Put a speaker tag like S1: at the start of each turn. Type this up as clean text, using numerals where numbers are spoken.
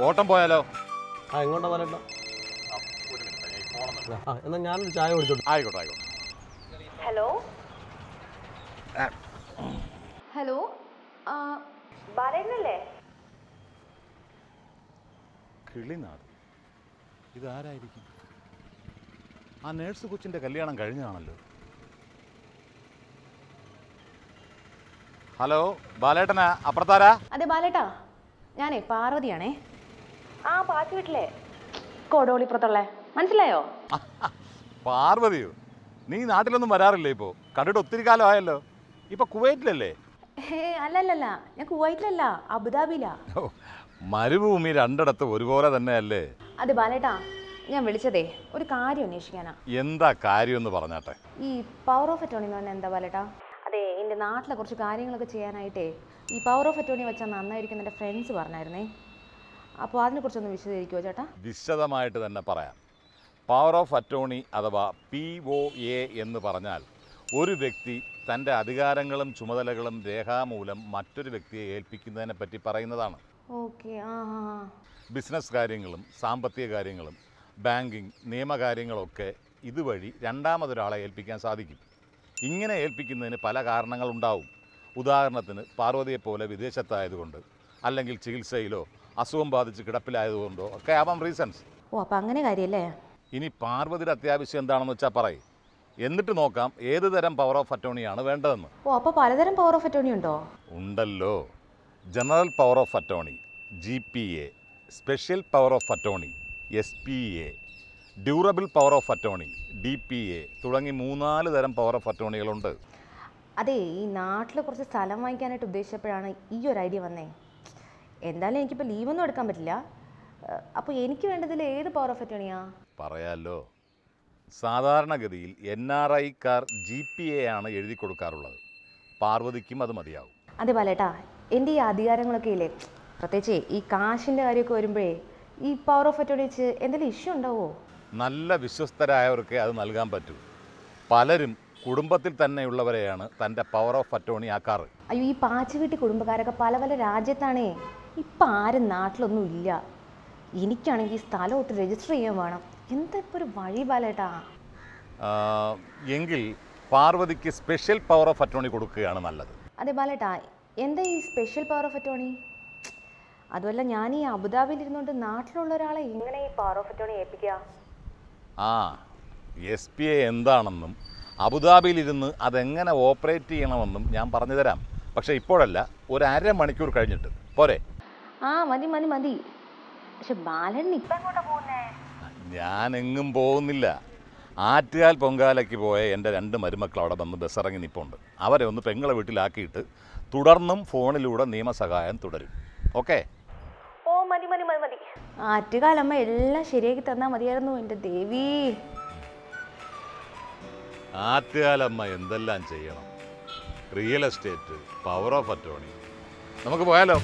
S1: ഓട്ടം പോയാലോ?
S2: എങ്ങോട്ടാ പറയണ്ട. എന്നാ ഞാനൊരു ചായ കുടിച്ചോട്ടെ.
S1: ആയിക്കോട്ടെ ആയിക്കോട്ടെ.
S3: ഹലോ ഹലോ ബാലേട്ടനല്ലേ?
S1: കിളിനാട് ഇതാരായിരിക്കും? ആ നേഴ്സ് കൊച്ചിൻ്റെ കല്യാണം കഴിഞ്ഞതാണല്ലോ. ഹലോ ബാലേട്ടനാ? അപ്പുറത്താരാ?
S3: അതെ ബാലേട്ടാ, ഞാനേ പാർവതിയാണേ. ആ പാച്ചു വീട്ടിലെ കോടോളിപ്പുറത്തുള്ള, മനസ്സിലായോ?
S1: പാർവതിയോ? നീ നാട്ടിലൊന്നും വരാറില്ലേ? ഇപ്പോൾ കണ്ടിട്ട് ഒത്തിരി കാലം ആയല്ലോ. ഇപ്പൊ കുവൈറ്റിലല്ലേ?
S3: അല്ലല്ലല്ല, ഞാൻ കുവൈറ്റിലല്ല, അബുദാബിയിലാ.
S1: മരുഭൂമി രണ്ടിടത്ത് ഒരുപോലെ തന്നെയല്ലേ?
S3: അതെ ബാലേട്ടാ, ഞാൻ വിളിച്ചതേ ഒരു കാര്യം അന്വേഷിക്കാനാ.
S1: എന്താ കാര്യം എന്ന് പറഞ്ഞാട്ടെ.
S3: ഈ പവർ ഓഫ് അറ്റോർണി എന്ന് പറഞ്ഞാൽ എന്താ ബാലേട്ടാ? അതെ, എൻ്റെ നാട്ടിലെ കുറച്ച് കാര്യങ്ങളൊക്കെ ചെയ്യാനായിട്ടേ ഈ പവർ ഓഫ് അറ്റോർണി വെച്ചാൽ നന്നായിരിക്കും എൻ്റെ ഫ്രണ്ട്സ് പറഞ്ഞായിരുന്നേ. അപ്പോൾ അതിനെക്കുറിച്ചൊന്ന് വിശദീകരിക്കുമോ ചേട്ടാ?
S1: വിശദമായിട്ട് തന്നെ പറയാം. പവർ ഓഫ് അറ്റോർണി അഥവാ POA എന്ന് പറഞ്ഞാൽ ഒരു വ്യക്തി തൻ്റെ അധികാരങ്ങളും ചുമതലകളും രേഖാമൂലം മറ്റൊരു വ്യക്തിയെ ഏൽപ്പിക്കുന്നതിനെ പറ്റി പറയുന്നതാണ്.
S3: ഓക്കെ.
S1: ബിസിനസ് കാര്യങ്ങളും സാമ്പത്തിക കാര്യങ്ങളും ബാങ്കിങ് നിയമകാര്യങ്ങളൊക്കെ ഇതുവഴി രണ്ടാമതൊരാളെ ഏൽപ്പിക്കാൻ സാധിക്കും. ഇങ്ങനെ ഏൽപ്പിക്കുന്നതിന് പല കാരണങ്ങളുണ്ടാവും. ഉദാഹരണത്തിന് പാർവതിയെപ്പോലെ വിദേശത്തായതുകൊണ്ട്, അല്ലെങ്കിൽ ചികിത്സയിലോ അസുഖം ബാധിച്ച് കിടപ്പിലായതുകൊണ്ടോ ഒക്കെ ആവാം റീസൺസ്.
S3: അപ്പോൾ അങ്ങനെ കാര്യമല്ലേ?
S1: ഇനി പാർവതിയുടെ അത്യാവശ്യം എന്താണെന്ന് വെച്ചാൽ പറയും, എന്നിട്ട് നോക്കാം ഏത് തരം പവർ ഓഫ് അറ്റോർണിയാണ് വേണ്ടതെന്ന്.
S3: അപ്പോൾ പലതരം പവർ ഓഫ് അറ്റോർണി ഉണ്ടോ?
S1: ഉണ്ടല്ലോ. General power of attorney GPA, special power of attorney SPA, durable power of attorney DPA തുടങ്ങി 3-4 തരം പവർ ഓഫ് അറ്റോർണികളുണ്ട്.
S3: അതെ, ഈ നാട്ടിൽ കുറച്ച് സ്ഥലം വാങ്ങിക്കാനായിട്ട് ഉദ്ദേശിച്ചപ്പോഴാണ് ഈ ഒരു ഐഡിയ വന്നേ. എന്തായാലും എനിക്കിപ്പോൾ ലീവൊന്നും എടുക്കാൻ പറ്റില്ല. അപ്പോൾ എനിക്ക് വേണ്ടതിൽ ഏത് പവർ ഓഫ് അറ്റോർണിയാ?
S1: പറയാലോ. സാധാരണഗതിയിൽ NRIക്കാർ GPA ആണ് എഴുതി കൊടുക്കാറുള്ളത്. പാർവതിക്കും അത് മതിയാവും.
S3: അതെ ബാലേട്ടാ, എൻ്റെ ഈ അധികാരങ്ങളൊക്കെ ഇല്ലേ, പ്രത്യേകിച്ച് ഈ കാശിൻ്റെ കാര്യമൊക്കെ വരുമ്പോഴേ ഈ പവർ ഓഫ് അറ്റോർണി വെച്ച് എന്തെങ്കിലും ഇഷ്യൂ ഉണ്ടാവുമോ?
S1: നല്ല വിശ്വസ്തരായവർക്ക് അത് നൽകാൻ പറ്റൂ. പലരും കുടുംബത്തിൽ തന്നെയുള്ളവരെയാണ് തൻ്റെ പവർ ഓഫ് അറ്റോർണി ആക്കാറ്.
S3: അയ്യോ, ഈ പാച്ചുവീട്ടി കുടുംബക്കാരൊക്കെ പല പല രാജ്യത്താണേ. ഇപ്പം ആരും നാട്ടിലൊന്നും ഇല്ല. എനിക്കാണെങ്കിൽ സ്ഥലം ഒട്ട് രജിസ്റ്റർ ചെയ്യാൻ വേണം. എന്താ ഇപ്പോൾ ഒരു വഴി ബാലേട്ടാ?
S1: എങ്കിൽ പാർവതിക്ക് സ്പെഷ്യൽ പവർ ഓഫ് അറ്റോർണി കൊടുക്കുകയാണ് നല്ലത്.
S3: അതെ ബാലേട്ടാ, എന്താ ഈ സ്പെഷ്യൽ പവർ ഓഫ് അറ്റോർണി? അതുമല്ല, ഞാൻ ഈ അബുദാബിയിൽ ഇരുന്നുകൊണ്ട് നാട്ടിലുള്ള ഒരാളെ എങ്ങനെ ഈ പവർ ഓഫ് അറ്റോർണി ഏൽപ്പിക്കുക?
S1: SPA എന്താണെന്നും അബുദാബിയിലിരുന്ന് അതെങ്ങനെ ഓപ്പറേറ്റ് ചെയ്യണമെന്നും ഞാൻ പറഞ്ഞു തരാം. പക്ഷേ ഇപ്പോഴല്ല, ഒരു അരമണിക്കൂർ കഴിഞ്ഞിട്ട് പോരെ?
S3: മതി മതി മതി. പക്ഷെ ബാലേട്ടൻ ഇപ്പം എങ്ങോട്ടാ പോകുന്നേ?
S1: ഞാൻ എങ്ങും പോകുന്നില്ല. ആറ്റുകാൽ പൊങ്കാലയ്ക്ക് പോയ എൻ്റെ 2 മരുമക്കൾ അവിടെ വന്ന് ബസ്സിറങ്ങി നിൽപ്പുണ്ട്. അവരെ ഒന്ന് പെങ്ങളെ വീട്ടിലാക്കിയിട്ട് തുടർന്നും ഫോണിലൂടെ നിയമസഹായം തുടരും. ഓക്കെ?
S3: മതി മതി മതി മതി. ആറ്റുകാലമ്മ എല്ലാം ശരിയാക്കി തന്നാൽ മതിയായിരുന്നു എൻ്റെ ദേവി.
S1: ആറ്റുകാലമ്മ എന്തെല്ലാം ചെയ്യണം. Real estate, power of attorney. നമുക്ക് പോയാലോ?